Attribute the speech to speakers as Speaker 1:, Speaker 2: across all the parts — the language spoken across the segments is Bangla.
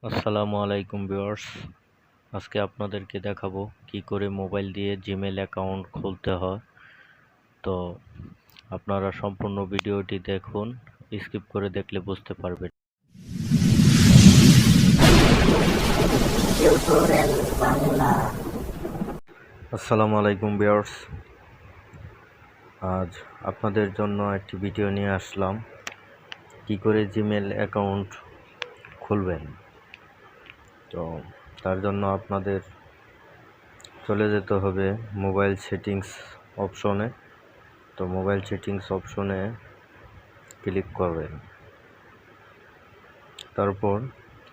Speaker 1: আসসালামু আলাইকুম ভিউয়ার্স। আজকে আপনাদেরকে দেখাবো কি করে মোবাইল দিয়ে জিমেল অ্যাকাউন্ট খুলতে হয়। তো আপনারা সম্পূর্ণ ভিডিওটি দেখুন, স্কিপ করে দেখলে বুঝতে পারবেন। আসসালামু আলাইকুম ভিউয়ার্স। আজ আপনাদের জন্য একটি ভিডিও নিয়ে আসলাম, কি করে জিমেল অ্যাকাউন্ট খুলবেন। তো তার জন্য আপনাদের চলে যেতে হবে মোবাইল সেটিংস অপশনে। তো মোবাইল সেটিংস অপশনে ক্লিক করবেন। তারপর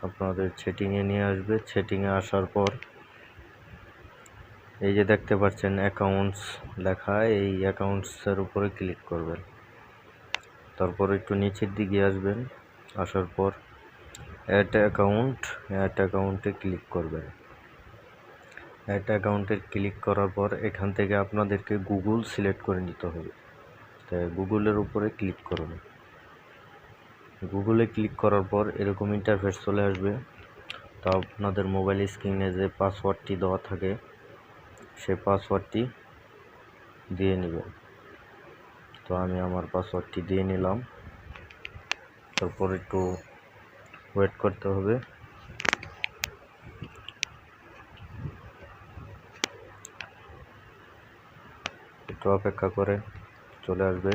Speaker 1: আপনাদের সেটিংয়ে নিয়ে আসবে। সেটিংয়ে আসার পর এই যে দেখতে পাচ্ছেন অ্যাকাউন্টস লেখা, এই অ্যাকাউন্টসের উপরে ক্লিক করবেন। তারপর একটু নিচের দিকে আসবেন, আসার পর অ্যাড অ্যাকাউন্টে ক্লিক করবেন। অ্যাড অ্যাকাউন্টে ক্লিক করার পর এখান থেকে আপনাদেরকে গুগল সিলেক্ট করে নিতে হবে। তাই গুগলের উপরে ক্লিক করুন। গুগলে ক্লিক করার পর এরকম ইন্টারফেস চলে আসবে। তো আপনাদের মোবাইল স্ক্রিনে যে পাসওয়ার্ডটি দেওয়া থাকে সেই পাসওয়ার্ডটি দিয়ে নেবেন। তো আমি আমার পাসওয়ার্ডটি দিয়ে নিলাম। তারপর একটু ওয়েট করতে হবে। একটু অপেক্ষা করে চলে আসবে।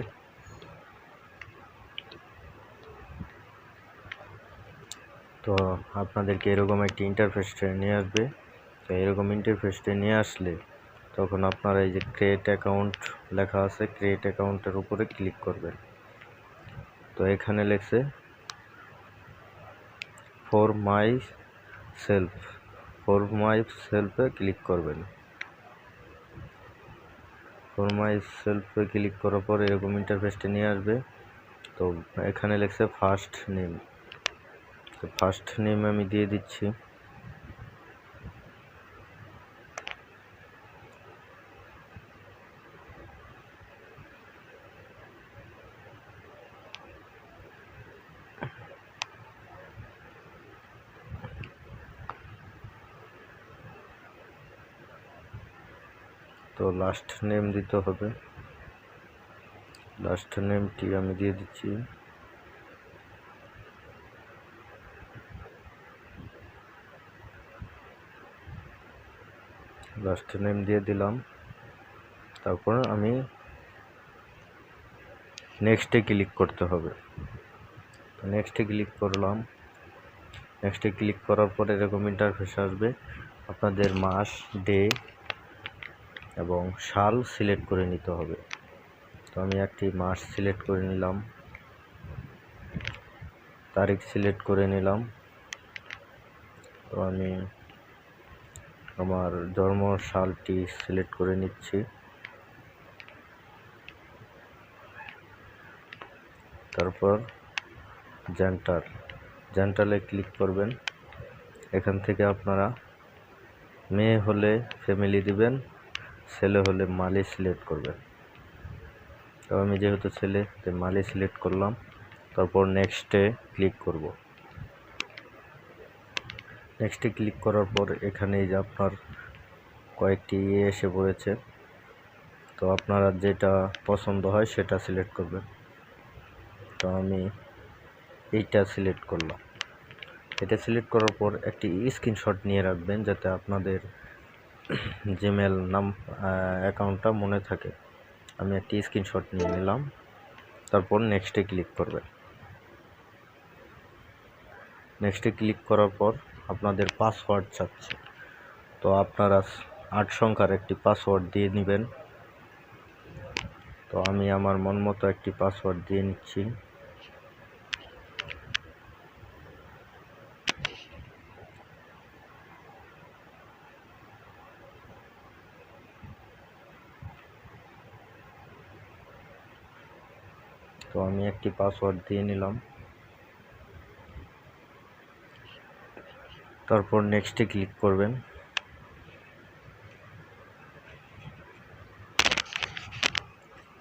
Speaker 1: তো আপনাদেরকে এরকম একটি ইন্টারফেসে নিয়ে আসবে। তো এরকম ইন্টারফেসে নিয়ে আসলে তখন আপনারা এই যে ক্রিয়েট অ্যাকাউন্ট লেখা আছে, ক্রিয়েট অ্যাকাউন্টের উপরে ক্লিক করবেন। তো এখানে লেখছে ফর মাই সেলফে ক্লিক করবেন। ফর মাই সেলফে ক্লিক করার পর এরকম ইন্টারফেসটা নিয়ে আসবে। তো এখানে লেখছে ফার্স্ট নেম। তো ফার্স্ট নেম আমি দিয়ে দিচ্ছি। তো লাস্ট নেম দিতে হবে। লাস্ট নেমটি আমি দিয়ে দিচ্ছি। লাস্ট নেম দিয়ে দিলাম। তারপর আমি নেক্সটে ক্লিক করতে হবে। তো নেক্সটে ক্লিক করলাম। নেক্সটে ক্লিক করার পর এরকম ইন্টারফেস আসবে। আপনাদের মাস, ডে এবং সাল সিলেক্ট করে নিতে হবে। তো আমি একটি মাস সিলেক্ট করে নিলাম, তারিখ সিলেক্ট করে নিলাম। তো আমি আমার জন্ম সালটি সিলেক্ট করে নিচ্ছি। তারপর জেন্টালে ক্লিক করবেন। এখান থেকে আপনারা মেয়ে হলে ফ্যামিলি দিবেন, ছেলে হলে মালি সিলেক্ট করবেন। তো আমি যেহেতু ছেলে, তাই মালি সিলেক্ট করলাম। তারপর নেক্সটে ক্লিক করব। নেক্সটে ক্লিক করার পর এখানে যে আপনার কয়েকটি এসে পড়েছে। তো আপনারা যেটা পছন্দ হয় সেটা সিলেক্ট করবেন। তো আমি এইটা সিলেক্ট করলাম। এটা সিলেক্ট করার পর একটি স্ক্রিনশট নিয়ে রাখবেন, যাতে আপনাদের জিমেল নাম অ্যাকাউন্টটা মনে থাকে। আমি একটি স্ক্রিনশট নিয়ে নিলাম। তারপর নেক্সটে ক্লিক করবেন। নেক্সটে ক্লিক করার পর আপনাদের পাসওয়ার্ড চাচ্ছে। তো আপনারা 8 সংখ্যার একটি পাসওয়ার্ড দিয়ে নেবেন। তো আমি আমার মন মতো একটি পাসওয়ার্ড দিয়ে নিচ্ছি। তো আমি একটি পাসওয়ার্ড দিয়ে নিলাম। তারপর নেক্সটে ক্লিক করবেন।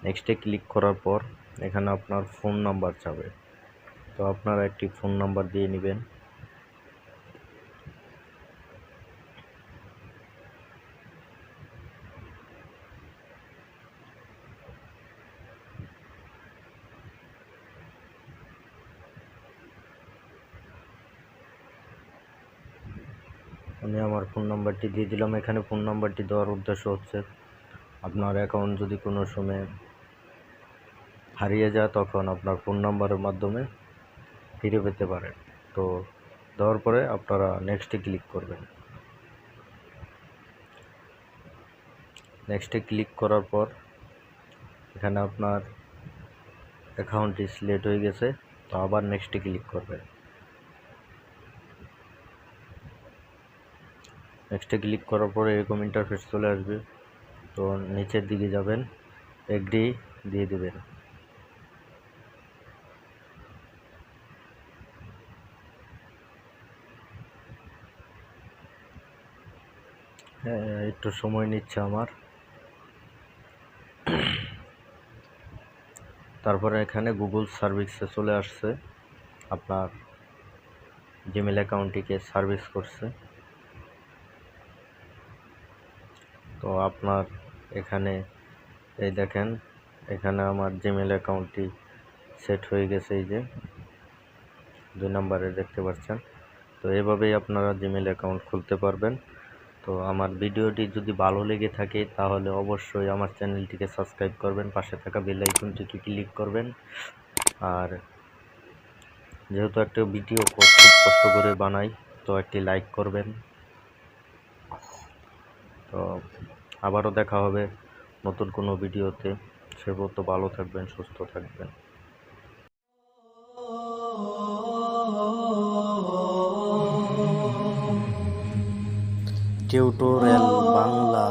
Speaker 1: নেক্সটে ক্লিক করার পর এখানে আপনার ফোন নাম্বার চাবে। তো আপনারা একটি ফোন নাম্বার দিয়ে নেবেন। আমি আমার ফোন নাম্বারটি দিয়ে দিলাম। এখানে ফোন নাম্বারটি দেওয়ার উদ্দেশ্য হচ্ছে আপনার অ্যাকাউন্ট যদি কোনো সময় হারিয়ে যায় তখন আপনার ফোন নাম্বারের মাধ্যমে ফিরে পেতে পারেন। তো দেওয়ার পরে আপনারা নেক্সটে ক্লিক করবেন। নেক্সটে ক্লিক করার পর এখানে আপনার অ্যাকাউন্টটি সিলেক্ট হয়ে গেছে, তো আবার নেক্সটে ক্লিক করবেন। নেক্সটে ক্লিক করার পরে এরকম ইন্টারফেস চলে আসবে। তো নিচের দিকে যাবেন, এগ্রি দিয়ে দেবেন। একটু সময় নিচ্ছে আমার। তারপরে এখানে গুগল সার্ভিসে চলে আসছে, আপনার জিমেল অ্যাকাউন্টটিকে সার্ভিস করছে। তো আপনার এখানে এই দেখেন, এখানে আমার জিমেল অ্যাকাউন্টটি সেট হয়ে গেছে, এই যে 2 নম্বরে দেখতে পাচ্ছেন। তো এভাবেই আপনারা জিমেল অ্যাকাউন্ট খুলতে পারবেন। তো আমার ভিডিওটি যদি ভালো লেগে থাকে তাহলে অবশ্যই আমার চ্যানেলটিকে সাবস্ক্রাইব করবেন, পাশে থাকা বেল আইকনটিকে ক্লিক করবেন। আর যেহেতু একটা ভিডিও খুব কষ্ট করে বানাই, তো একটি লাইক করবেন। তো আবারও দেখা হবে নতুন কোনো ভিডিওতে। সে পর্যন্ত ভালো থাকবেন, সুস্থ থাকবেন। টিউটোরিয়াল বাংলা।